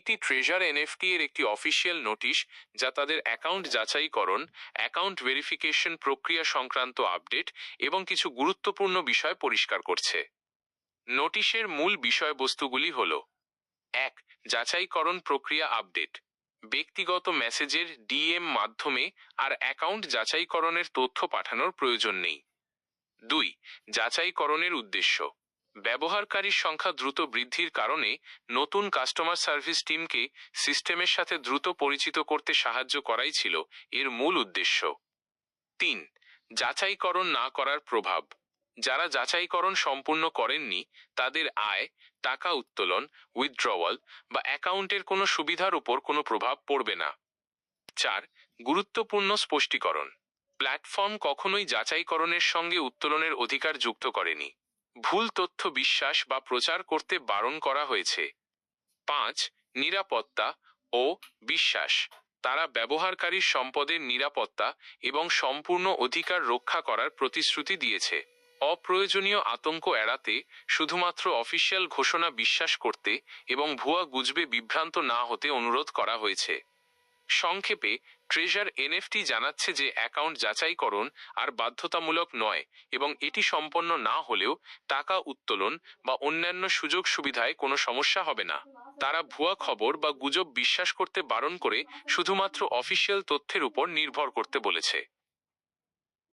এটি treasure NFT এর একটি অফিসিয়াল নোটিশ যা তাদের অ্যাকাউন্ট যাচাইকরণ, অ্যাকাউন্ট ভেরিফিকেশন প্রক্রিয়া সংক্রান্ত আপডেট এবং কিছু গুরুত্বপূর্ণ বিষয় পরিষ্কার করছে। নোটিশের মূল বিষয়বস্তুগুলি হল: ১. যাচাইকরণ প্রক্রিয়া আপডেট। ব্যক্তিগত মেসেজের ডিএম মাধ্যমে আর অ্যাকাউন্ট যাচাইকরণের তথ্য পাঠানোর প্রয়োজন নেই। ২. যাচাইকরণের উদ্দেশ্য: ব্যবহারকারীর সংখ্যা দ্রুত বৃদ্ধির কারণে নতুন কাস্টমার সার্ভিস টিমকে সিস্টেমের সাথে দ্রুত পরিচিত করতে সাহায্য করাই ছিল এর মূল উদ্দেশ্য। ৩. যাচাইকরণ না করার প্রভাব: যারা যাচাইকরণ সম্পূর্ণ করেননি তাদের আয়, টাকা উত্তোলন, উইথড্রওয়াল বা অ্যাকাউন্টের কোনো সুবিধার উপর কোনো প্রভাব পড়বে না। ৪. গুরুত্বপূর্ণ স্পষ্টীকরণ: প্ল্যাটফর্ম কখনোই যাচাইকরণের সঙ্গে উত্তোলনের অধিকার যুক্ত করেনি। ভুল তথ্য বিশ্বাস বা প্রচার করতে বারণ করা হয়েছে। ৫. নিরাপত্তা ও বিশ্বাস: তারা ব্যবহারকারীর সম্পদের নিরাপত্তা এবং সম্পূর্ণ অধিকার রক্ষা করার প্রতিশ্রুতি দিয়েছে। অপ্রয়োজনীয় আতঙ্ক এড়াতে শুধুমাত্র অফিসিয়াল ঘোষণা বিশ্বাস করতে এবং ভুয়া গুজবে বিভ্রান্ত না হতে অনুরোধ করা হয়েছে। সংক্ষেপে, ট্রেজার এনএফটি জানাচ্ছে যে অ্যাকাউন্ট যাচাইকরণ আর বাধ্যতামূলক নয় এবং এটি সম্পন্ন না হলেও টাকা উত্তোলন বা অন্যান্য সুযোগ সুবিধায় কোনো সমস্যা হবে না। তারা ভুয়া খবর বা গুজব বিশ্বাস করতে বারণ করে শুধুমাত্র অফিসিয়াল তথ্যের উপর নির্ভর করতে বলেছে।